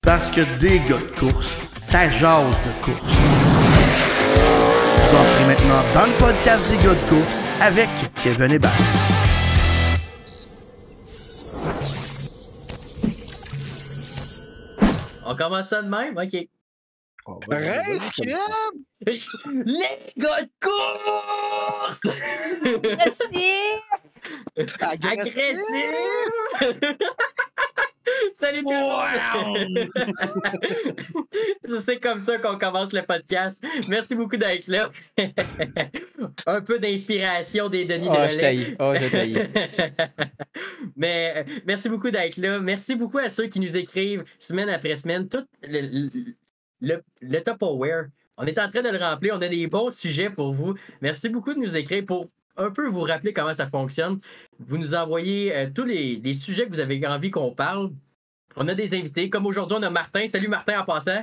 Parce que des gars de course, ça jase de course. Vous entrez maintenant dans le podcast des gars de course avec Kevin Hébert. On commence ça de même? OK. Reste calme! Les gars de course! Agressif! Salut tout le monde! C'est comme ça qu'on commence le podcast. Merci beaucoup d'être là. Un peu d'inspiration des Denis de Relais. Je taillis. Mais merci beaucoup d'être là. Merci beaucoup à ceux qui nous écrivent semaine après semaine. Tout le Tupperware. On est en train de le remplir. On a des bons sujets pour vous. Merci beaucoup de nous écrire pour un peu vous rappeler comment ça fonctionne. Vous nous envoyez tous les sujets que vous avez envie qu'on parle. On a des invités. Comme aujourd'hui, on a Martin. Salut Martin en passant.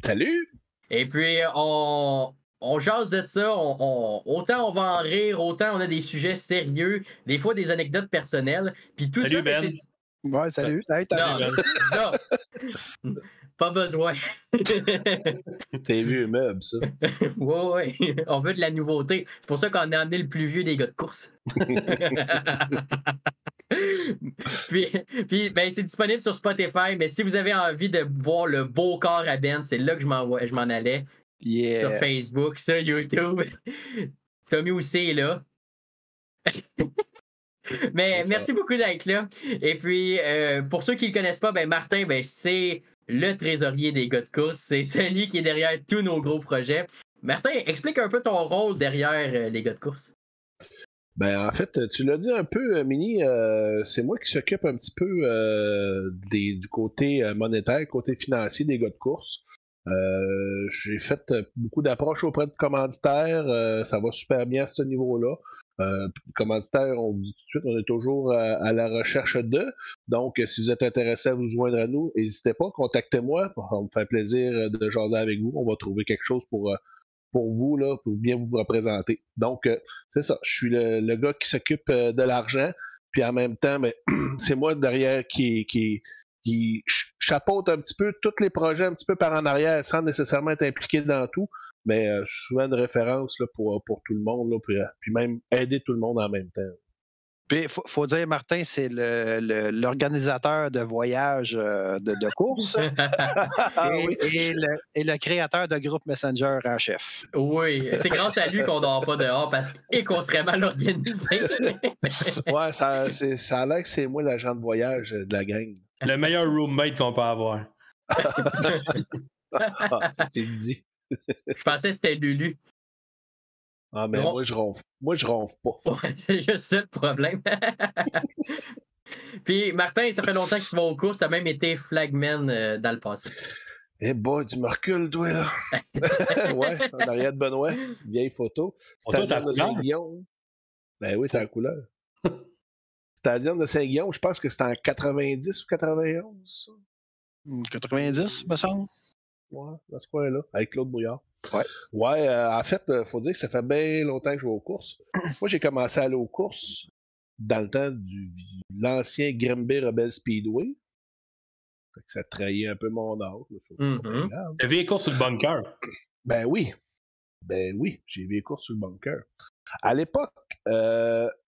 Salut! Et puis, on jase de ça. Autant on va en rire, autant on a des sujets sérieux, des fois des anecdotes personnelles. Puis tout salut ça, Ben. Ouais, salut. Non, pas besoin. C'est vieux meuble, ça. Ouais. On veut de la nouveauté. C'est pour ça qu'on a amené le plus vieux des gars de course. puis ben, c'est disponible sur Spotify, mais si vous avez envie de voir le beau corps à Ben, c'est là que je m'en allais. Yeah. Sur Facebook, sur YouTube. Tommy aussi est là. Mais merci beaucoup d'être là. Et puis, pour ceux qui ne le connaissent pas, ben Martin, ben, c'est le trésorier des gars de course. C'est celui qui est derrière tous nos gros projets. Martin, explique un peu ton rôle derrière les gars de course. Ben, en fait, tu l'as dit un peu, Mini, c'est moi qui s'occupe un petit peu du côté monétaire, côté financier des gars de course. J'ai fait beaucoup d'approches auprès de commanditaires. Ça va super bien à ce niveau-là. Commanditaires, on vous dit tout de suite, on est toujours à la recherche d'eux. Donc, si vous êtes intéressé à vous joindre à nous, n'hésitez pas, contactez-moi. Ça va me faire plaisir de jaser avec vous. On va trouver quelque chose pour vous, là, pour bien vous représenter. Donc, c'est ça. Je suis le gars qui s'occupe de l'argent. Puis en même temps, ben, c'est moi derrière qui chapeaute un petit peu tous les projets un petit peu par en arrière sans nécessairement être impliqué dans tout. Mais je suis souvent une référence là, pour tout le monde, là, puis même aider tout le monde en même temps. Puis, faut dire, Martin, c'est l'organisateur de voyages de course et le créateur de groupe Messenger en chef. Oui, c'est grâce à lui qu'on dort pas dehors et qu'on serait mal organisé. Ouais, ça a l'air que c'est moi l'agent de voyage de la gang. Le meilleur roommate qu'on peut avoir. Ça, c'est dit. Je pensais que c'était Lulu. Ah, mais moi, je ronfle pas. Ouais, c'est juste ça le problème. Puis, Martin, ça fait longtemps que tu vas aux courses. Tu as même été flagman dans le passé. Eh boy, tu me recules, toi, là. Ouais, en arrière de Benoît. Vieille photo. Stadium de Saint-Guillaume. Ben oui, t'es en couleur. Stadium de Saint-Guillaume, je pense que c'était en 90 ou 91, ça. 90, me semble. Ouais, dans ce coin-là, avec Claude Brouillard. Ouais. Ouais, en fait, il faut dire que ça fait bien longtemps que je vais aux courses. Moi, j'ai commencé à aller aux courses dans le temps de l'ancien Grimby Rebel Speedway. Fait que ça trahit un peu mon âge. La vieille course sur le bunker. Ben oui, j'ai vu les courses sur le bunker. À l'époque,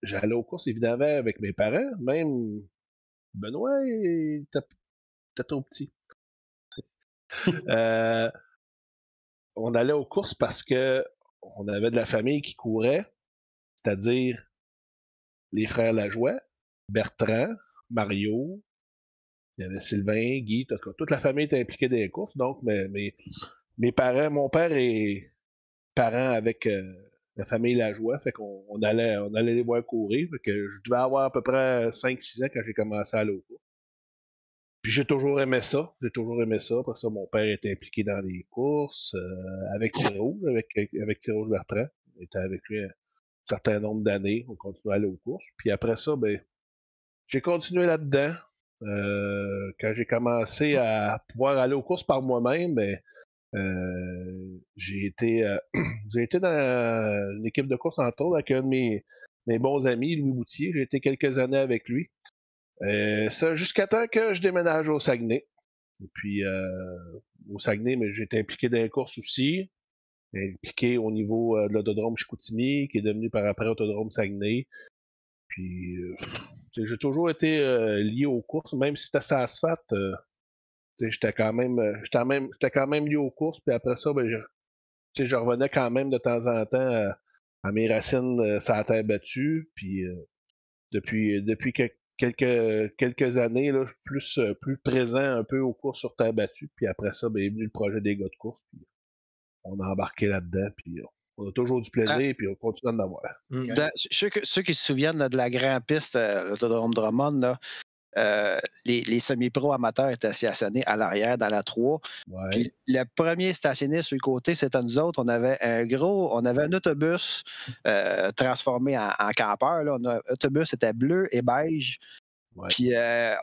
j'allais aux courses évidemment avec mes parents, même Benoît était trop petit. On allait aux courses parce que on avait de la famille qui courait, c'est-à-dire les frères Lajoie, Bertrand, Mario, il y avait Sylvain, Guy, toute la famille était impliquée dans les courses. Donc, mes parents, mon père est parent avec la famille Lajoie, fait qu'on allait les voir courir. Fait que je devais avoir à peu près 5-6 ans quand j'ai commencé à aller aux courses. Puis j'ai toujours aimé ça. Parce que mon père était impliqué dans les courses avec Thierry avec Thierry Bertrand. On était avec lui un certain nombre d'années. On continuait à aller aux courses. Puis après ça, ben, j'ai continué là-dedans. Quand j'ai commencé à pouvoir aller aux courses par moi-même, ben, j'ai été dans une équipe de course entre autres avec un de mes bons amis, Louis Boutier. J'ai été quelques années avec lui. Ça, jusqu'à temps que je déménage au Saguenay. Et puis, au Saguenay, mais j'ai été impliqué dans les courses aussi. Impliqué au niveau de l'autodrome Chicoutimi, qui est devenu par après Autodrome Saguenay. Puis, j'ai toujours été lié aux courses, même si c'était sur asphalte. J'étais quand même lié aux courses. Puis après ça, ben, je revenais quand même de temps en temps à mes racines sur la terre battue. Puis, depuis quelques années, là, je suis plus présent un peu aux courses sur terre battue. Puis après ça, ben, est venu le projet des gars de course. Puis on a embarqué là-dedans. Puis on a toujours du plaisir. Puis on continue d'en avoir. Ceux qui se souviennent là, de la grande piste, l'autodrome Drummond, là, les semi-pros amateurs étaient stationnés à l'arrière dans la 3. Ouais. Puis le premier stationné sur le côté, c'était nous autres. On avait un autobus transformé en campeur. L'autobus était bleu et beige. Ouais. Puis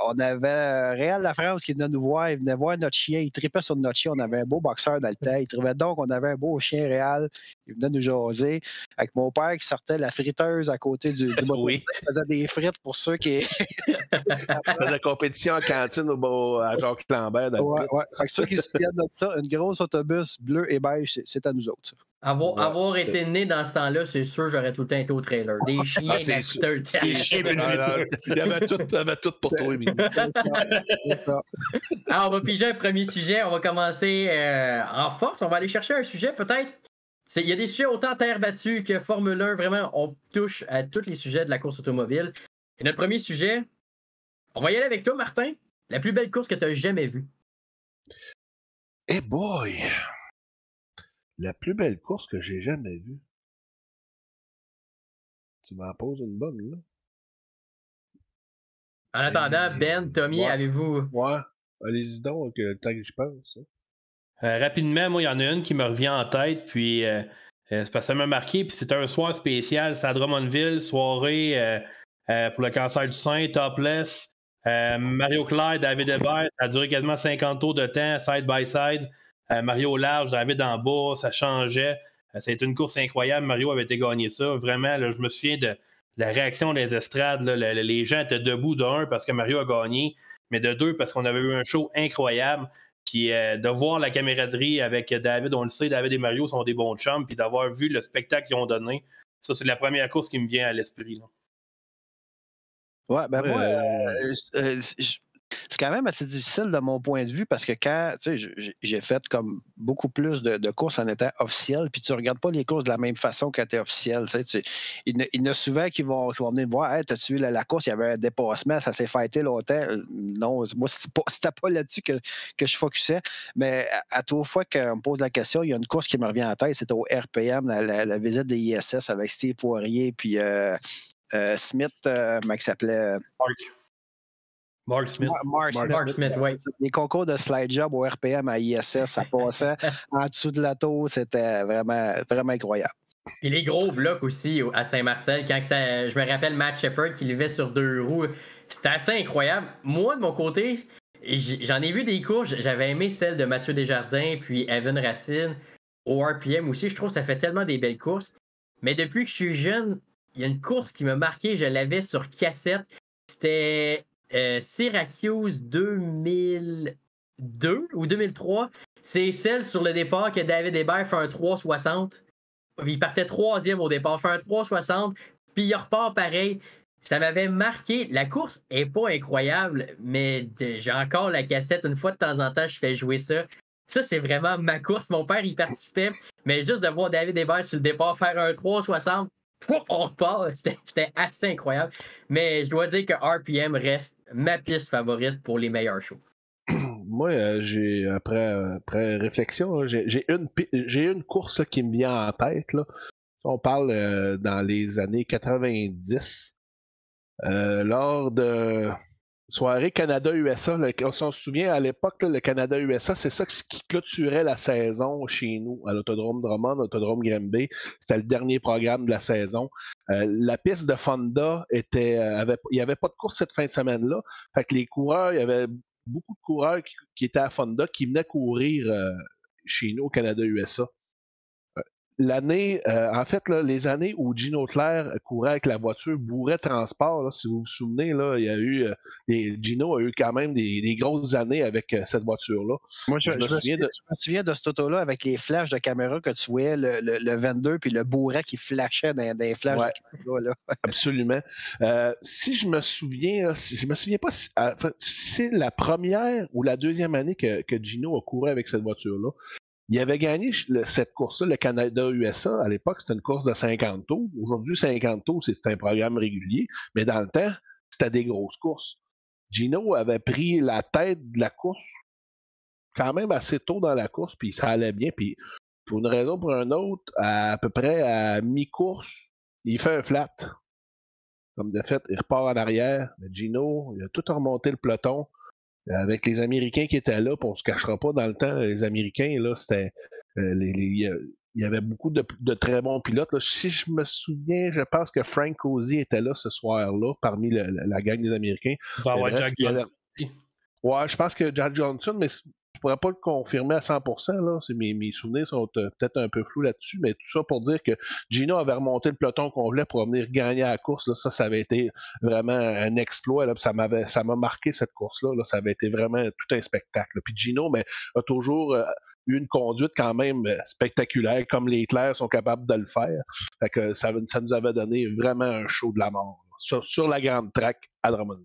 on avait Réal Lafrance qui venait nous voir. Il venait voir notre chien. Il tripait sur notre chien. On avait un beau boxeur dans le temps. Il trouvait donc qu'on avait un beau chien Réal. Il venait nous jaser. Avec mon père qui sortait la friteuse à côté du moto. Oui. Il faisait des frites pour ceux qui... Il faisait compétition en cantine à Jacques Lambert. Ouais. Fait que ceux qui se souviennent de ça, une grosse autobus bleu et beige, c'est à nous autres. Ça. Avoir été né dans ce temps-là, c'est sûr j'aurais tout le temps été au trailer. Des chiens, des friteuses. Il y avait tout pour toi, Émilie. C'est ça. Alors, on va piger un premier sujet. On va commencer en force. On va aller chercher un sujet peut-être. Il y a des sujets autant terre battue que Formule 1. Vraiment, on touche à tous les sujets de la course automobile. Et notre premier sujet, on va y aller avec toi, Martin. La plus belle course que tu as jamais vue. Eh boy! La plus belle course que j'ai jamais vue. Tu m'en poses une bonne, là. En attendant, Ben, Tommy, avez-vous... Ouais, allez-y donc, le temps que j'y pense. Rapidement, moi, il y en a une qui me revient en tête, puis c'est parce que ça m'a marqué, puis c'était un soir spécial, c'est à Drummondville, soirée pour le cancer du sein, topless. Mario Claire, David Hébert, ça a duré quasiment 50 tours de temps, side by side. Mario au large, David en bas, ça changeait. Ça a été une course incroyable. Mario avait été gagné ça. Vraiment, là, je me souviens de la réaction des estrades. Là, les gens étaient debout de 1 parce que Mario a gagné, mais de 2 parce qu'on avait eu un show incroyable. Puis de voir la camaraderie avec David, on le sait, David et Mario sont des bons chums, puis d'avoir vu le spectacle qu'ils ont donné, ça, c'est la première course qui me vient à l'esprit. Là. Ouais, ben moi, c'est quand même assez difficile de mon point de vue parce que quand, tu sais, j'ai fait comme beaucoup plus de courses en étant officiel, puis tu ne regardes pas les courses de la même façon quand tu es officiel. Il y en a souvent qui vont venir me voir, hey, t'as-tu vu la course, il y avait un dépassement, ça s'est fêté longtemps. Non, moi, c'était pas là-dessus que je focusais. Mais à toute fois qu'on me pose la question, il y a une course qui me revient en tête, c'était au RPM, la visite des ISS avec Steve Poirier, puis Smith, comment il s'appelait? Mark Smith. Mark Smith, oui. Les concours de slide job au RPM à ISS, ça passait en dessous de l'auto, c'était vraiment, vraiment incroyable. Et les gros blocs aussi à Saint-Marcel, quand je me rappelle Matt Shepard qui levait sur 2 roues, c'était assez incroyable. Moi, de mon côté, j'en ai vu des courses, j'avais aimé celle de Mathieu Desjardins puis Evan Racine au RPM aussi. Je trouve que ça fait tellement des belles courses. Mais depuis que je suis jeune, il y a une course qui m'a marqué, je l'avais sur cassette. C'était Syracuse 2002 ou 2003. C'est celle sur le départ que David Hébert fait un 360. Il partait 3e au départ, fait un 360, puis il repart pareil. Ça m'avait marqué. La course est pas incroyable, mais j'ai encore la cassette. Une fois de temps en temps, je fais jouer ça. Ça, c'est vraiment ma course. Mon père, il participait, mais juste de voir David Hébert sur le départ faire un 360, on repart. C'était assez incroyable. Mais je dois dire que RPM reste ma piste favorite pour les meilleurs shows. Moi, après réflexion, j'ai une course là, qui me vient en tête. Là. On parle dans les années 90, lors de soirée Canada-USA. On s'en souvient, à l'époque, là, le Canada-USA, c'est ça qui clôturait la saison chez nous, à l'Autodrome Drummond, l'Autodrome Granby. C'était le dernier programme de la saison. La piste de Fonda il n'y avait pas de course cette fin de semaine-là. Fait que les coureurs, il y avait beaucoup de coureurs qui étaient à Fonda qui venaient courir chez nous au Canada-USA. l'année, en fait, là, les années où Gino Claire courait avec la voiture Bourret Transport, là, si vous vous souvenez, là, il y a eu, Gino a eu quand même des grosses années avec cette voiture-là. Moi, je me souviens de cette auto-là avec les flashs de caméra que tu voyais le 22 puis le bourret qui flashait dans les flashs de caméra. Là. Absolument. Si je me souviens, je me souviens pas si c'est la première ou la deuxième année que Gino a couru avec cette voiture-là. Il avait gagné cette course-là, le Canada-USA. À l'époque, c'était une course de 50 tours. Aujourd'hui, 50 tours, c'est un programme régulier. Mais dans le temps, c'était des grosses courses. Gino avait pris la tête de la course quand même assez tôt dans la course, puis ça allait bien. Puis pour une raison ou pour une autre, à peu près à mi-course, il fait un flat. Comme de fait, il repart en arrière. Mais Gino, il a tout remonté le peloton. Avec les Américains qui étaient là, puis on ne se cachera pas dans le temps, les Américains, là, c'était. Il y avait beaucoup de très bons pilotes. Là. Si je me souviens, je pense que Frank Cozy était là ce soir-là, parmi la gang des Américains. Il va avoir Jack Johnson. Ouais, je pense que Jack Johnson, mais je ne pourrais pas le confirmer à 100%. Là. Mes souvenirs sont peut-être un peu flous là-dessus, mais tout ça pour dire que Gino avait remonté le peloton complet pour venir gagner à la course. Là. Ça avait été vraiment un exploit. Là. Ça m'a marqué cette course-là. Là. Ça avait été vraiment tout un spectacle. Là. Puis Gino a toujours eu une conduite quand même spectaculaire, comme les Clairs sont capables de le faire. Fait que ça nous avait donné vraiment un show de la mort là, sur la grande track à Drummondville.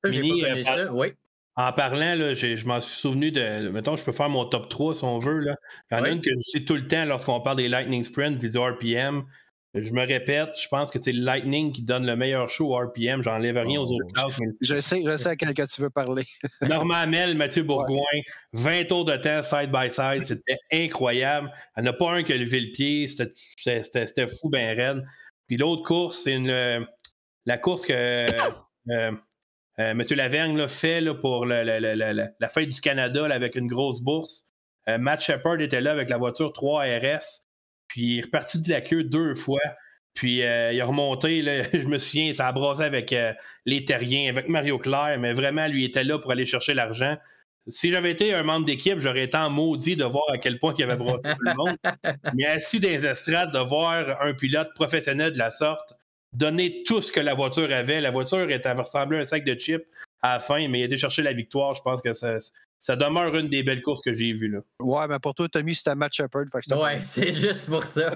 J'ai pas connu ça, oui. En parlant, là, je m'en suis souvenu de. Mettons, je peux faire mon top 3 si on veut. Là. Il y en a une que je dis tout le temps lorsqu'on parle des Lightning Sprint, vidéo RPM. Je me répète, je pense que c'est le Lightning qui donne le meilleur show au RPM. J'enlève rien aux autres classes. Mais... Je sais à quel cas tu veux parler. Normand Hamel, Mathieu Bourgoin, 20 tours de temps side by side. C'était incroyable. Il n'y en a pas un qui a levé le pied. C'était fou, ben raide. Puis l'autre course, c'est la course que. M. Lavergne là, fait là, pour la fête du Canada là, avec une grosse bourse. Matt Shepard était là avec la voiture 3 RS. Puis il est reparti de la queue 2 fois. Puis il a remonté, là, je me souviens, ça a brassé avec les Terriens, avec Mario Claire, mais vraiment, lui était là pour aller chercher l'argent. Si j'avais été un membre d'équipe, j'aurais été en maudit de voir à quel point il avait brassé tout le monde. Mais assis dans les estrades, de voir un pilote professionnel de la sorte donner tout ce que la voiture avait. La voiture ressemblait à un sac de chips à la fin, mais il a été chercher la victoire. Je pense que ça demeure une des belles courses que j'ai vues. Là. Ouais, mais pour toi, Tommy, c'était Matt Shepard. Ouais, c'est juste pour ça.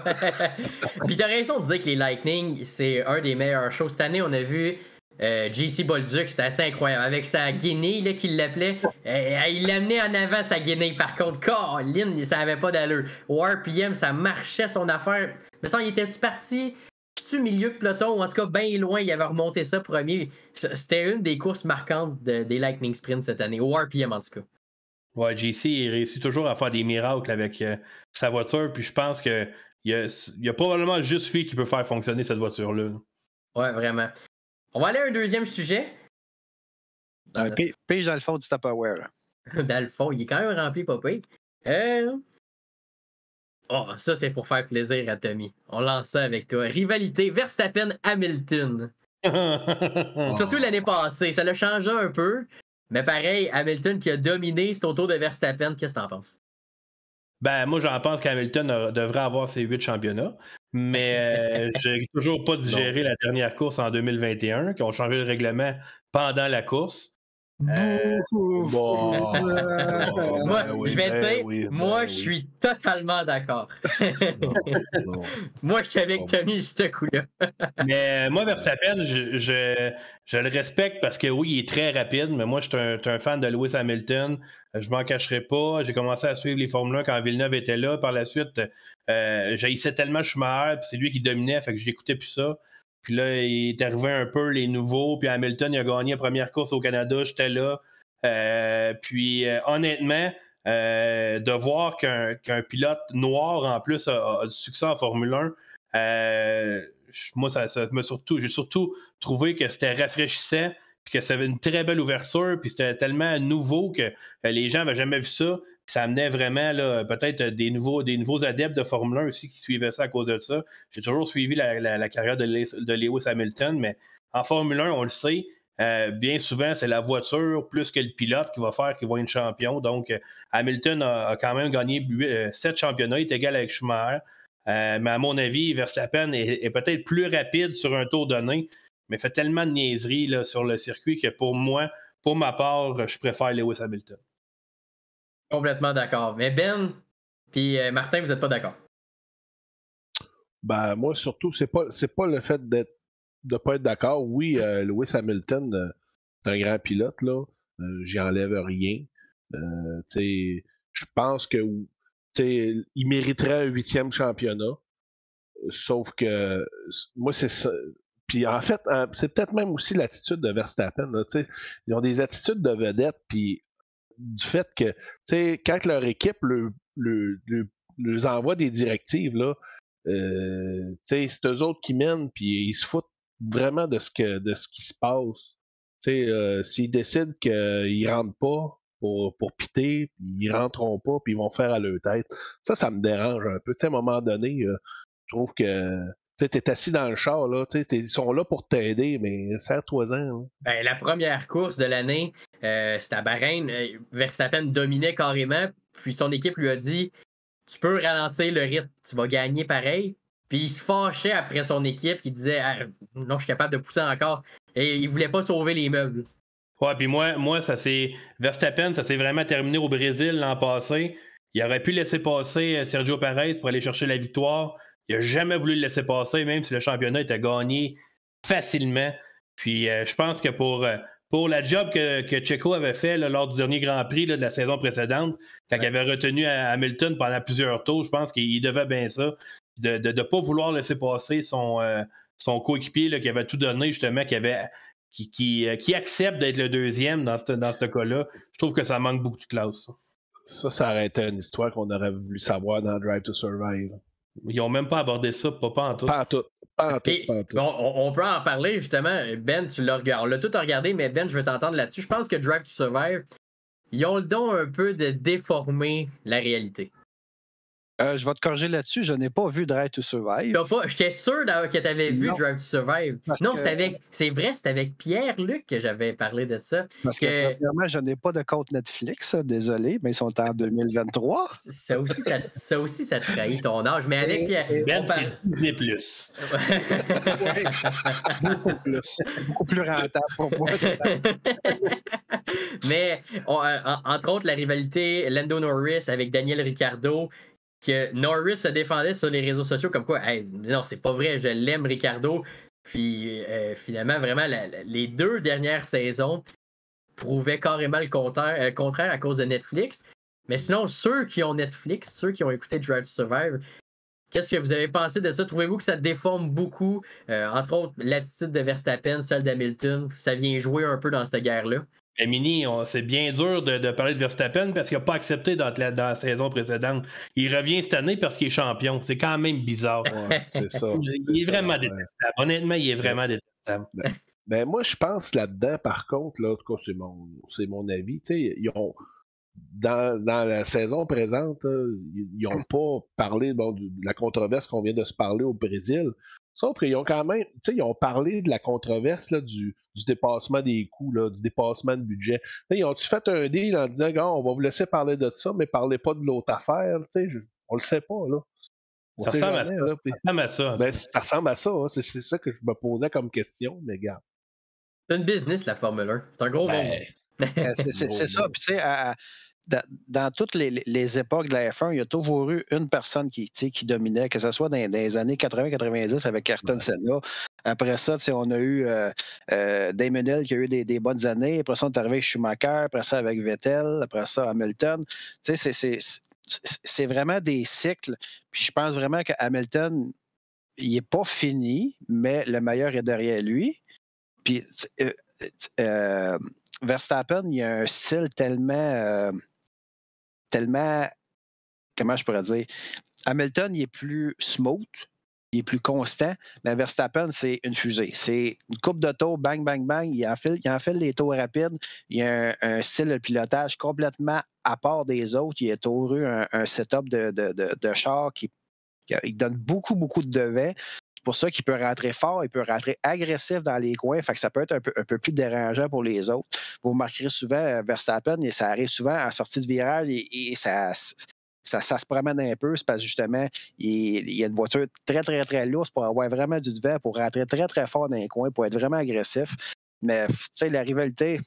Puis t'as raison de dire que les Lightning, c'est un des meilleurs shows. Cette année, on a vu JC Bolduc, c'était assez incroyable. Avec sa Guinée, là, qu'il l'appelait. Il l'amenait en avant, sa Guinée. Par contre, Colin, ça avait pas d'allure. Au RPM, ça marchait son affaire. Mais ça, il était-tu parti? Milieu de peloton, ou en tout cas bien loin, il avait remonté ça premier. C'était une des courses marquantes des Lightning Sprint cette année, au RPM en tout cas. Ouais, JC, il réussit toujours à faire des miracles avec sa voiture, puis je pense qu'il y a probablement juste lui qui peut faire fonctionner cette voiture-là. Ouais, vraiment. On va aller à un deuxième sujet. Pige dans le fond du Tupperware. Dans le fond, il est quand même rempli, papa. Oh, ça, c'est pour faire plaisir à Tommy. On lance ça avec toi. Rivalité Verstappen-Hamilton. Surtout l'année passée. Ça l'a changé un peu. Mais pareil, Hamilton qui a dominé cet auto de Verstappen. Qu'est-ce que t'en penses? Ben, moi, j'en pense qu'Hamilton devrait avoir ses 8 championnats. Mais j'ai toujours pas digéré la dernière course en 2021, qui ont changé le règlement pendant la course. Moi, je vais te dire, moi, je suis totalement d'accord. Moi, je suis avec Tommy, ce coup-là. Mais moi, Verstappen, je le respecte parce que oui, il est très rapide, mais moi, je suis un fan de Lewis Hamilton. Je m'en cacherai pas. J'ai commencé à suivre les Formule 1 quand Villeneuve était là. Par la suite, j'haïssais tellement Schumacher, puis c'est lui qui dominait, fait que je n'écoutais plus ça. Puis là, il est arrivé un peu les nouveaux. Puis Hamilton, il a gagné la première course au Canada. J'étais là. Puis honnêtement, de voir qu'un pilote noir, en plus, a du succès en Formule 1, moi, j'ai surtout trouvé que c'était rafraîchissant. Puis que ça avait une très belle ouverture. Puis c'était tellement nouveau que les gens n'avaient jamais vu ça. Ça amenait vraiment là, peut-être des nouveaux adeptes de Formule 1 aussi qui suivaient ça à cause de ça. J'ai toujours suivi la carrière de Lewis Hamilton, mais en Formule 1, on le sait, bien souvent, c'est la voiture plus que le pilote qui va faire qu'il va être champion. Donc, Hamilton a quand même gagné 7 championnats, il est égal avec Schumacher. Mais à mon avis, Verstappen est peut-être plus rapide sur un tour donné, mais fait tellement de niaiseries là, sur le circuit que pour moi, pour ma part, je préfère Lewis Hamilton. Complètement d'accord. Mais Ben, puis Martin, vous n'êtes pas d'accord? Ben, moi, surtout, c'est pas le fait de ne pas être d'accord. Oui, Lewis Hamilton, c'est un grand pilote, là. J'y enlève rien. Je pense que il mériterait un 8e championnat. Sauf que moi, c'est ça. Puis en fait, c'est peut-être même aussi l'attitude de Verstappen. Là, ils ont des attitudes de vedette, puis du fait que quand leur équipe leur envoie des directives, là, c'est eux autres qui mènent, puis ils se foutent vraiment de ce qui se passe. S'ils décident qu'ils ne rentrent pas pour piter, puis ils ne rentreront pas, puis ils vont faire à leur tête. Ça me dérange un peu. À un moment donné, je trouve que tu es assis dans le char, là, ils sont là pour t'aider, mais serre-toi-en. Ben, la première course de l'année, c'était à Bahreïn. Verstappen dominait carrément, puis son équipe lui a dit tu peux ralentir le rythme, tu vas gagner pareil. Puis il se fâchait après son équipe, il disait ah, non, je suis capable de pousser encore. Et il voulait pas sauver les meubles. Ouais, puis moi, Verstappen, ça s'est vraiment terminé au Brésil l'an passé. Il aurait pu laisser passer Sergio Perez pour aller chercher la victoire. Il n'a jamais voulu le laisser passer, même si le championnat était gagné facilement. Puis je pense que pour la job que Checo avait fait là, lors du dernier Grand Prix là, de la saison précédente, quand il avait retenu Hamilton pendant plusieurs tours, je pense qu'il devait bien ça. De ne pas vouloir laisser passer son coéquipier là, qui avait tout donné, justement, qui accepte d'être le deuxième dans ce cas-là. Je trouve que ça manque beaucoup de classe. Ça aurait été une histoire qu'on aurait voulu savoir dans Drive to Survive. Ils n'ont même pas abordé ça, pas en tout. Pas en tout. On peut en parler, justement. Ben, on l'a tout regardé, mais Ben, je veux t'entendre là-dessus. Je pense que Drive to Survive, ils ont le don un peu de déformer la réalité. Je vais te corriger là-dessus. Je n'ai pas vu Drive to Survive. J'étais sûr que tu avais vu Non. Drive to Survive. Non, c'est vrai, c'était avec Pierre-Luc que j'avais parlé de ça. Parce que premièrement, je n'ai pas de compte Netflix, désolé, mais ils sont en 2023. Ça aussi, ça trahit ton âge. Mais avec Pierre. Ben, c'est Disney+. Beaucoup plus rentable pour moi. Mais, entre autres, la rivalité Lando Norris avec Daniel Ricciardo, que Norris se défendait sur les réseaux sociaux comme quoi, hey, non, c'est pas vrai, je l'aime Ricciardo. Puis finalement, vraiment, les 2 dernières saisons prouvaient carrément le contraire à cause de Netflix. Mais sinon, ceux qui ont Netflix, ceux qui ont écouté Drive to Survive, qu'est-ce que vous avez pensé de ça? Trouvez-vous que ça déforme beaucoup, entre autres, l'attitude de Verstappen, celle d'Hamilton? Ça vient jouer un peu dans cette guerre-là? Mais Mini, c'est bien dur de parler de Verstappen parce qu'il n'a pas accepté dans la saison précédente. Il revient cette année parce qu'il est champion. C'est quand même bizarre. Ouais, c'est ça. Il est vraiment détestable. Honnêtement, il est vraiment détestable. Ben, moi, je pense là-dedans, par contre, là, en tout cas, c'est mon avis. Ils ont, dans la saison présente, ils n'ont pas parlé de la controverse qu'on vient de se parler au Brésil. Sauf qu'ils ont quand même, ils ont parlé de la controverse là, du dépassement des coûts, là, du dépassement de budget. Ils ont-tu fait un deal en disant, on va vous laisser parler de ça, mais parlez pas de l'autre affaire? On le sait pas, là. Ça ressemble à ça. Ben, ça ressemble à ça. Hein. C'est ça que je me posais comme question, mais regarde. C'est une business, la Formule 1. C'est un gros monde. C'est ça. Puis, tu sais, dans toutes les époques de la F1, il y a toujours eu une personne qui dominait, que ce soit dans les années 80-90 avec Ayrton Senna. Après ça, on a eu Damon Hill qui a eu des bonnes années. Après ça, on est arrivé avec Schumacher. Après ça, avec Vettel. Après ça, Hamilton. Tu sais, c'est vraiment des cycles. Puis je pense vraiment que Hamilton, il n'est pas fini, mais le meilleur est derrière lui. Puis Verstappen, il a un style tellement, comment je pourrais dire, Hamilton, il est plus smooth, il est plus constant, mais Verstappen, c'est une fusée. C'est une coupe de tours, bang, bang, bang, il enfile les tours rapides, il a un style de pilotage complètement à part des autres, il a toujours eu un setup de char il donne beaucoup, beaucoup de devants. C'est pour ça qu'il peut rentrer fort, il peut rentrer agressif dans les coins, fait que ça peut être un peu plus dérangeant pour les autres. Vous remarquerez souvent Verstappen, et ça arrive souvent en sortie de virage et ça ça se promène un peu, c'est parce que justement, il y a une voiture très, très, très lourde pour avoir vraiment du devant, pour rentrer très, très fort dans les coins, pour être vraiment agressif. Mais, tu sais, la rivalité,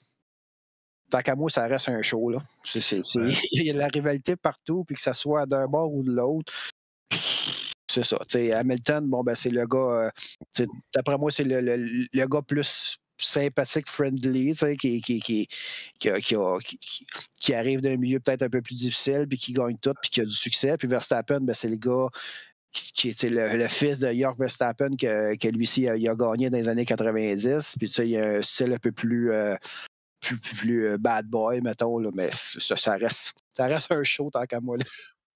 tant qu'à moi, ça reste un show, là. Il y a de la rivalité partout, puis que ça soit d'un bord ou de l'autre. C'est ça. T'sais, Hamilton, bon, ben, c'est le gars, d'après moi, c'est le gars plus sympathique, friendly, qui arrive d'un milieu peut-être un peu plus difficile, puis qui gagne tout, puis qui a du succès. Puis Verstappen, ben, c'est le gars qui est le fils de Jörg Verstappen, que lui-ci il a gagné dans les années 90. Puis il a un style un peu plus bad boy, mettons, là, mais ça reste un show tant qu'à moi. Là.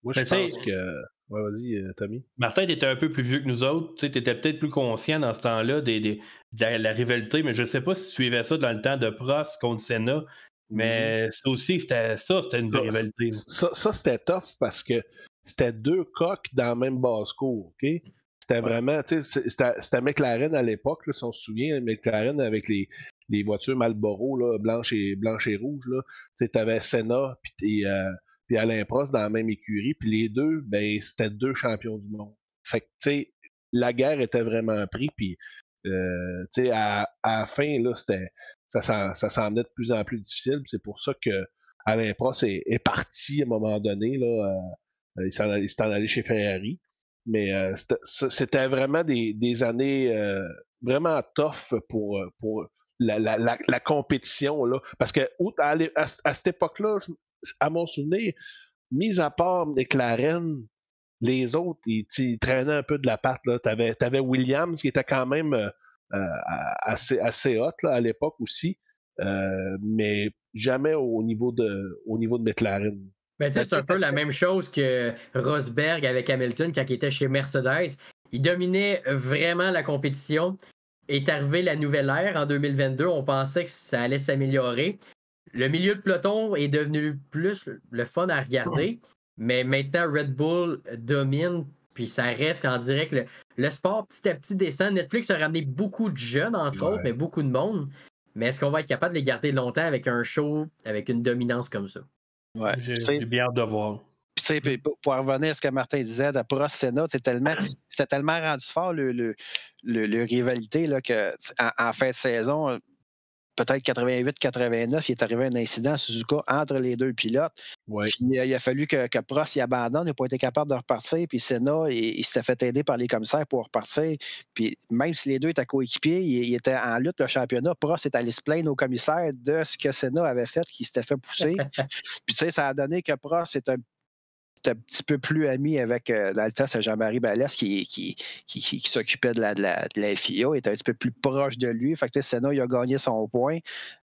Moi, je pense que. Ouais, vas-y, Tommy. Martin, tu étais un peu plus vieux que nous autres. Tu étais peut-être plus conscient dans ce temps-là de la rivalité, mais je ne sais pas si tu suivais ça dans le temps de Prost contre Senna. Mais ça aussi, c'était une vraie rivalité. Ça, c'était tough parce que c'était deux coqs dans la même basse-cour. OK? C'était vraiment, tu sais, c'était McLaren à l'époque, là, si on se souvient, McLaren avec les voitures Marlboro, là, blanches et rouges. Tu avais Senna puis Alain Prost dans la même écurie, puis les deux, ben, c'était deux champions du monde. Fait que, tu sais, la guerre était vraiment prise, puis, tu sais, à la fin, là, ça s'en venait de plus en plus difficile, c'est pour ça que Alain Prost est parti à un moment donné, là, il s'est en allé chez Ferrari, mais c'était vraiment des années vraiment tough pour la compétition, là, parce que à cette époque-là, à mon souvenir, mis à part McLaren, les autres, ils traînaient un peu de la patte. T'avais Williams qui était quand même assez hot là, à l'époque aussi, mais jamais au niveau de McLaren. Ben, c'est un peu la même chose que Rosberg avec Hamilton quand il était chez Mercedes. Il dominait vraiment la compétition. Est arrivée la nouvelle ère en 2022. On pensait que ça allait s'améliorer. Le milieu de peloton est devenu plus le fun à regarder, mais maintenant Red Bull domine, puis ça reste en direct. Le sport petit à petit descend. Netflix a ramené beaucoup de jeunes, entre autres, mais beaucoup de monde. Mais est-ce qu'on va être capable de les garder longtemps avec un show, avec une dominance comme ça? Ouais. J'ai bien hâte de voir. Puis, pour revenir à ce que Martin disait de Prost Senna, c'était tellement rendu fort le rivalité là, qu'en fin de saison, peut-être 88-89, il est arrivé un incident à Suzuka entre les deux pilotes. Ouais. Puis il a fallu que Prost y abandonne, il n'a pas été capable de repartir. Puis Senna, il s'était fait aider par les commissaires pour repartir. Puis même si les deux étaient coéquipiers, il était en lutte le championnat. Prost est allé se plaindre aux commissaires de ce que Senna avait fait, qu'il s'était fait pousser. Puis tu sais, ça a donné que Prost est un petit peu plus ami avec, dans le temps, c'est Jean-Marie Ballès qui s'occupait de la FIA, était un petit peu plus proche de lui. Fait que Senna, il a gagné son point,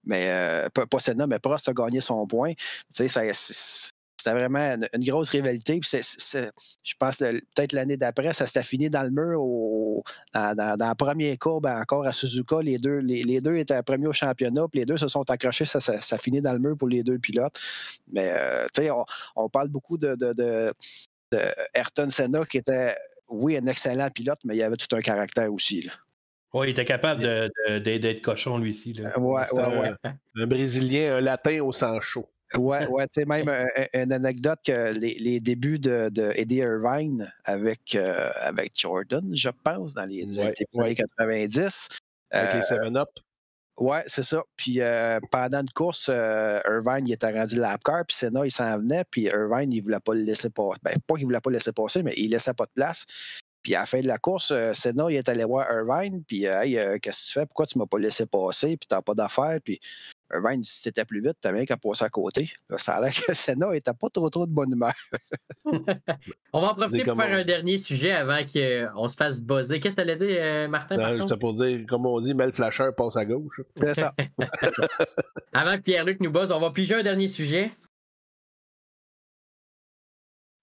mais pas Senna, mais Prost a gagné son point. C'était vraiment une grosse rivalité. Puis je pense que peut-être l'année d'après, ça s'était fini dans le mur dans la première courbe encore à Suzuka. Les deux étaient premiers au championnat, puis les deux se sont accrochés. Ça finit dans le mur pour les deux pilotes. Mais on parle beaucoup de Ayrton Senna, qui était, oui, un excellent pilote, mais il avait tout un caractère aussi. Oui, il était capable d'être cochon, lui-ci. Ouais. Un Brésilien, un Latin au sang chaud. Ouais, tu sais, même une anecdote que les débuts de Eddie Irvine avec Jordan, je pense, dans les années 90. Avec les 7-Up. Ouais, c'est ça. Puis pendant une course, Irvine il était rendu lap car, puis Senna, il s'en venait, puis Irvine, il ne voulait pas le laisser passer. Ben, pas qu'il ne voulait pas le laisser passer, mais il ne laissait pas de place. Puis à la fin de la course, Senna, il est allé voir Irvine, puis hey, qu'est-ce que tu fais? Pourquoi tu ne m'as pas laissé passer? Puis tu n'as pas d'affaires. Puis Irvine, si tu étais plus vite, tu n'avais rien qu'à passer à côté. Là, ça a l'air que Senna n'était pas trop de bonne humeur. On va en profiter pour faire un dernier sujet avant qu'on se fasse buzzer. Qu'est-ce que tu allais dire, Martin? Juste pour dire, comme on dit, Mel Flasher passe à gauche. C'est ça. Avant que Pierre-Luc nous buzz, on va piger un dernier sujet.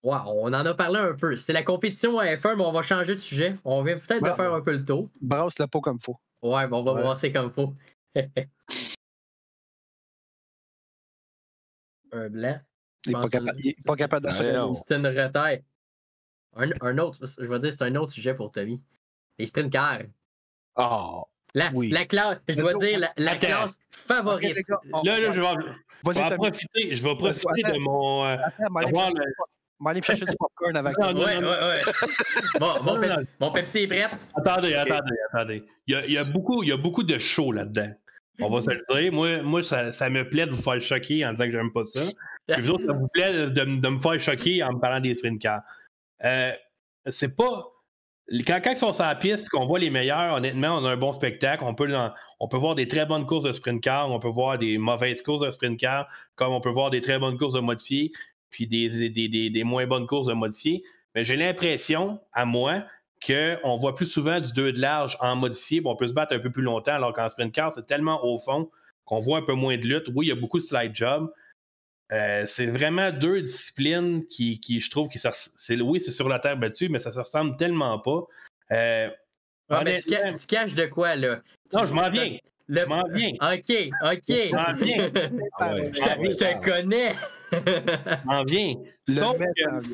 Wow, on en a parlé un peu. C'est la compétition à F1, mais on va changer de sujet. On vient peut-être de faire un peu le tour. Brasse le pot comme il faut. Ouais, bon, on va brasser comme il faut. Un blanc. Il n'est pas capable de se relever. C'est une retaille. Un autre, je vais dire, c'est un autre sujet pour Tommy. Les sprint cars. Oh, la classe, je dois dire, la classe favorite. Okay, là, je vais profiter de mon. va aller me chercher du popcorn avec Non, non, Ouais. Bon, mon Pepsi est prêt. Attendez. Il y a beaucoup de show là-dedans. On va se le dire. Moi ça me plaît de vous faire choquer en disant que j'aime pas ça. Puis vous autres, ça vous plaît de me faire choquer en me parlant des sprint cars. C'est pas. Quand ils sont sur la piste et qu'on voit les meilleurs, honnêtement, on a un bon spectacle. On peut voir des très bonnes courses de sprint car, on peut voir des mauvaises courses de sprint car, comme on peut voir des très bonnes courses de modifiés, puis des moins bonnes courses de modifiés. Mais j'ai l'impression, à moi, qu'on voit plus souvent du 2 de large en modifié, puis on peut se battre un peu plus longtemps, alors qu'en sprint car, c'est tellement au fond qu'on voit un peu moins de lutte. Oui, il y a beaucoup de slide job. C'est vraiment deux disciplines qui je trouve, oui, c'est sur la terre battue, mais ça se ressemble tellement pas. Mais tu caches de quoi, là? Non, je m'en viens. Je m'en viens. OK. Je m'en viens. Je te connais. Je m'en viens. Sauf que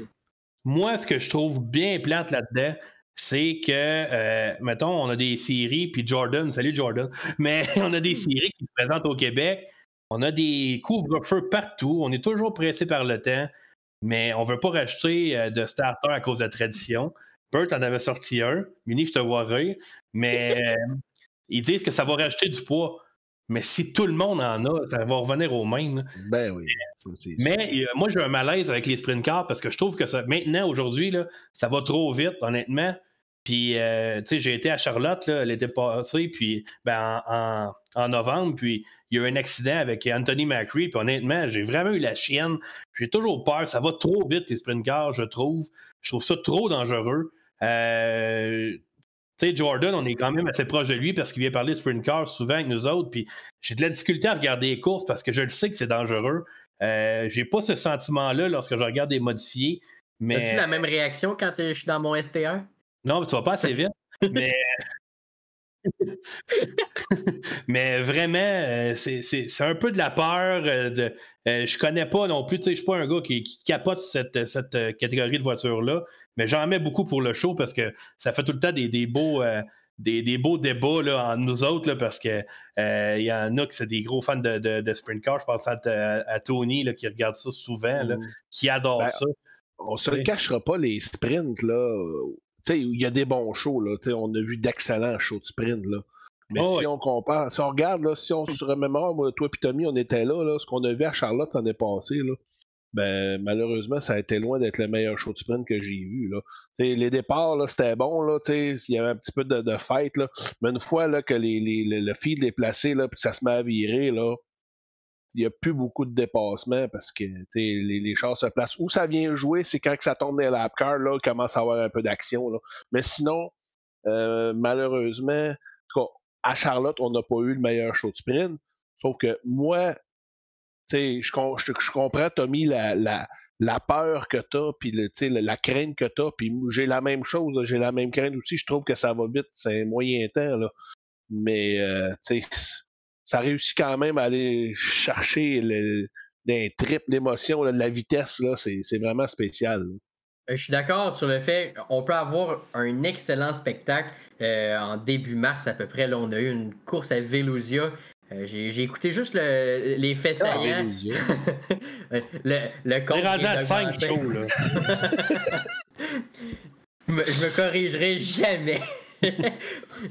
moi, ce que je trouve bien plate là-dedans, c'est que, mettons, on a des séries, puis Jordan, salut Jordan, mais on a des séries qui se présentent au Québec. On a des couvre-feux partout. On est toujours pressé par le temps, mais on ne veut pas racheter de starter à cause de la tradition. Bert en avait sorti un. Mini, je te vois rire. Mais ils disent que ça va racheter du poids. Mais si tout le monde en a, ça va revenir au même. Ben oui. Mais moi, j'ai un malaise avec les sprint cars parce que je trouve que maintenant, aujourd'hui, là, ça va trop vite, honnêtement. Puis, tu sais, j'ai été à Charlotte l'été passé, puis en novembre, puis il y a eu un accident avec Anthony Macri, puis honnêtement, j'ai vraiment eu la chienne. J'ai toujours peur. Ça va trop vite, les sprint cars, je trouve. Je trouve ça trop dangereux. Tu sais, Jordan, on est quand même assez proche de lui parce qu'il vient parler de sprint car souvent avec nous autres, puis j'ai de la difficulté à regarder les courses parce que je le sais que c'est dangereux. J'ai pas ce sentiment-là lorsque je regarde des modifiés. Mais... As-tu la même réaction quand je suis dans mon STR? Non, tu vas pas assez vite. Mais... mais vraiment, c'est un peu de la peur. Je connais pas non plus, tu sais, je suis pas un gars qui capote cette catégorie de voitures-là, mais j'en mets beaucoup pour le show parce que ça fait tout le temps des beaux débats là, entre nous autres, là, parce que il y en a qui sont des gros fans de sprint car. Je pense à Tony là, qui regarde ça souvent, là, qui adore ça. On se le cachera pas, les sprints, là. Il y a des bons shows, là. On a vu d'excellents shows de sprint, là. Mais si on compare, si on regarde, là, si on se remémore, moi, toi et Tommy, on était là, ce qu'on a vu à Charlotte l'année passée, là, ben, malheureusement, ça a été loin d'être le meilleur show de sprint que j'ai vu, là. Les départs, là, c'était bon, là, il y avait un petit peu de fight, là, mais une fois là, que le feed est placé, là, puis que ça se met à virer, là, il n'y a plus beaucoup de dépassement parce que les chars se placent. Où ça vient jouer, c'est quand que ça tombe dans les lap cars, là, il commence à avoir un peu d'action. Là. Mais sinon, malheureusement, à Charlotte, on n'a pas eu le meilleur show de sprint. Sauf que moi, je comprends, Tommy, la peur que tu as, puis la crainte que tu as, puis j'ai la même chose, j'ai la même crainte aussi. Je trouve que ça va vite, c'est un moyen temps. Là. Mais, ça réussit quand même à aller chercher des tripes d'émotion, de la vitesse, là, c'est vraiment spécial. Je suis d'accord sur le fait qu'on peut avoir un excellent spectacle en début mars à peu près. Là, on a eu une course à Velosia. J'ai écouté juste les faits saillants. le compte. On est rendu à 5 shows, là. Je me corrigerai jamais.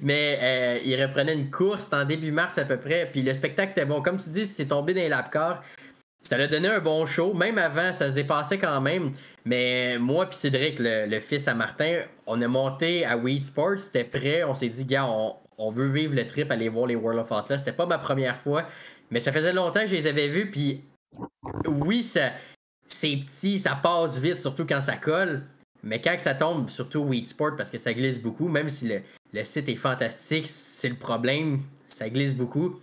Mais il reprenait une course, c'était en début mars à peu près, puis le spectacle était bon. Comme tu dis, c'est tombé dans les lap cars. Ça a donné un bon show. Même avant, ça se dépassait quand même. Mais moi puis Cédric, le fils à Martin, on est monté à Weed Sports, c'était prêt. On s'est dit, gars, on veut vivre le trip, aller voir les World of Atlas. C'était pas ma première fois, mais ça faisait longtemps que je les avais vus. Puis oui, c'est petit, ça passe vite, surtout quand ça colle. Mais quand ça tombe, surtout Weed Sport, parce que ça glisse beaucoup, même si le site est fantastique, c'est le problème, ça glisse beaucoup.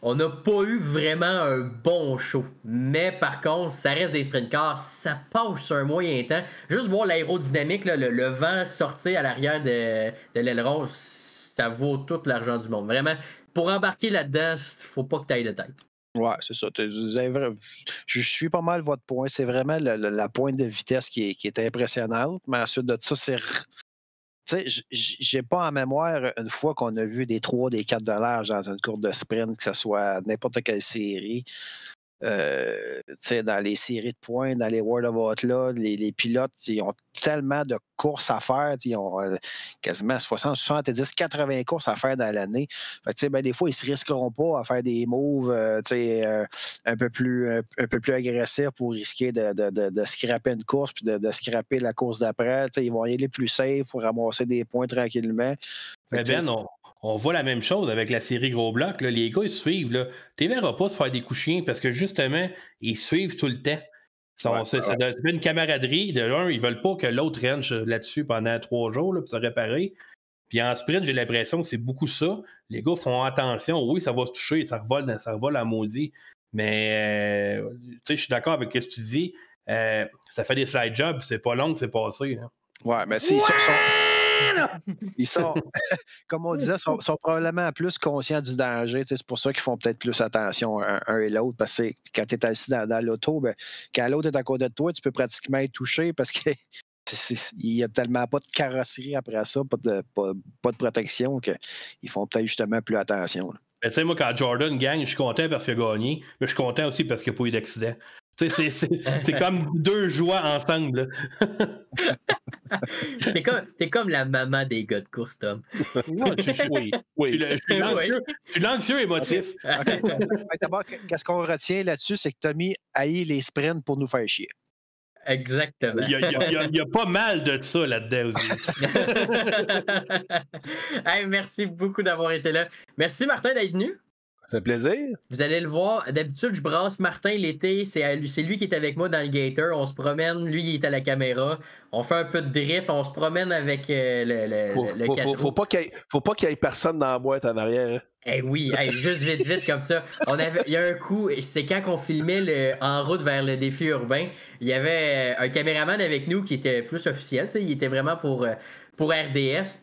On n'a pas eu vraiment un bon show. Mais par contre, ça reste des sprint cars, ça passe sur un moyen temps. Juste voir l'aérodynamique, là, le vent sortir à l'arrière de l'aileron, ça vaut tout l'argent du monde. Vraiment, pour embarquer là-dedans, faut pas que tu ailles de tête. Ouais, c'est ça. Je suis pas mal votre point. C'est vraiment la pointe de vitesse qui est impressionnante. Mais ensuite de ça, c'est. Tu sais, j'ai pas en mémoire une fois qu'on a vu des 3, des 4 $ dans une course de sprint, que ce soit n'importe quelle série. dans les séries de points, dans les World of Outlaw, les pilotes, ils ont tellement de courses à faire. Ils ont quasiment 60, 70, 80 courses à faire dans l'année. Fait que, ben, des fois, ils ne se risqueront pas à faire des moves un peu plus agressifs pour risquer de scraper une course puis de scraper la course d'après. Ils vont y aller plus safe pour ramasser des points tranquillement. Mais Ben, on voit la même chose avec la série Gros Bloc. Là. Les gars, ils suivent. Tu ne verras pas se faire des coups chiens parce que justement, ils suivent tout le temps. Ça fait une camaraderie. De l'un, ils ne veulent pas que l'autre range là-dessus pendant 3 jours là, pour se réparer. Puis en sprint, j'ai l'impression que c'est beaucoup ça. Les gars font attention. Oui, ça va se toucher, ça revole à maudit. Mais je suis d'accord avec ce que tu dis. Ça fait des slide jobs, c'est pas long que c'est passé. Là. Ouais, mais ils sont, comme on disait, sont probablement plus conscients du danger. C'est pour ça qu'ils font peut-être plus attention un et l'autre. Parce que quand tu es assis dans l'auto, ben, quand l'autre est à côté de toi, tu peux pratiquement être touché parce qu'il n'y a tellement pas de carrosserie après ça, pas de protection, qu'ils font peut-être justement plus attention. Tu sais, moi, quand Jordan gagne, je suis content parce qu'il a gagné, mais je suis content aussi parce qu'il n'y a pas eu d'accident. C'est comme 2 joies ensemble. T'es comme la maman des gars de course, Tom. Oui. Je suis l'anxieux émotif. Okay. D'abord, qu'est-ce qu'on retient là-dessus, c'est que Tommy haït les sprints pour nous faire chier. Exactement. Il y a pas mal de ça là-dedans aussi. Hey, merci beaucoup d'avoir été là. Merci, Martin, d'être venu. Ça fait plaisir. Vous allez le voir. D'habitude, je brasse Martin l'été. C'est lui qui est avec moi dans le Gator. On se promène. Lui, il est à la caméra. On fait un peu de drift. On se promène avec le faut pas qu'il y ait personne dans la boîte en arrière. Hein. Eh oui, juste vite comme ça. Il y a un coup, c'est quand on filmait en route vers le défi urbain, il y avait un caméraman avec nous qui était plus officiel. Il était vraiment pour RDS.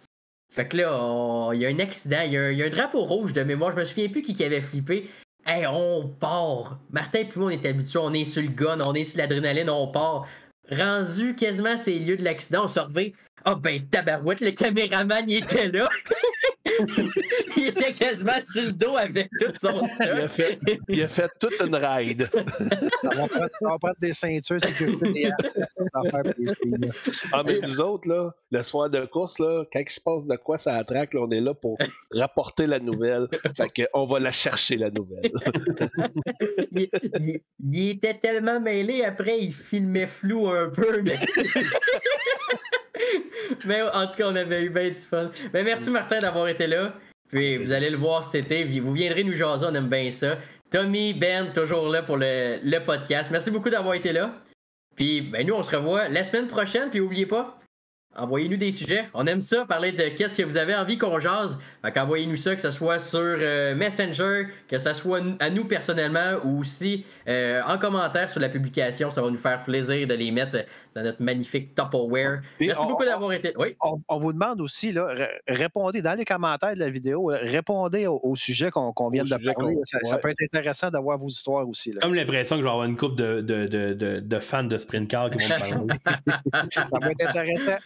Fait que là, il y a un accident, il y a un drapeau rouge de mémoire, je me souviens plus qui avait flippé. Hey, on part! Martin et moi, on est habitués, on est sur le gun, on est sur l'adrénaline, on part. Rendu quasiment ces lieux de l'accident, on se revient. Ah ben tabarouette, le caméraman, il était là! Il était quasiment sur le dos avec tout son stock. Il a fait toute une ride. Ça va prendre des ceintures de sécurité. Mais nous autres, là, le soir de course, là, quand il se passe de quoi ça attraque, là, on est là pour rapporter la nouvelle. Fait qu'on va la chercher, la nouvelle. Il était tellement mêlé, après, il filmait flou un peu. Mais en tout cas, on avait eu bien du fun. Mais merci, Martin, d'avoir été là. Puis vous allez le voir cet été. Vous viendrez nous jaser, on aime bien ça. Tommy, Ben, toujours là pour le podcast. Merci beaucoup d'avoir été là. Puis ben, nous, on se revoit la semaine prochaine. Puis n'oubliez pas, envoyez-nous des sujets. On aime ça, parler de qu'est-ce que vous avez envie qu'on jase. Fait qu'envoyez-nous ça, que ce soit sur Messenger, que ce soit à nous personnellement ou aussi en commentaire sur la publication. Ça va nous faire plaisir de les mettre dans notre magnifique Tupperware. Merci beaucoup d'avoir été... Oui? On vous demande aussi, là, répondez dans les commentaires de la vidéo, répondez au sujet qu'on vient de parler. Ça peut être intéressant d'avoir vos histoires aussi. Là. J'ai comme l'impression que je vais avoir une couple de fans de sprint car qui vont me parler. Ça peut être intéressant.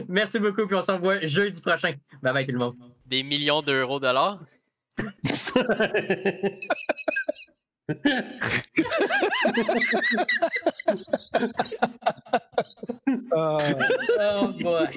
Merci beaucoup, puis on se revoit jeudi prochain. Bye bye tout le monde. Des millions d'euros dollars. Oh boy.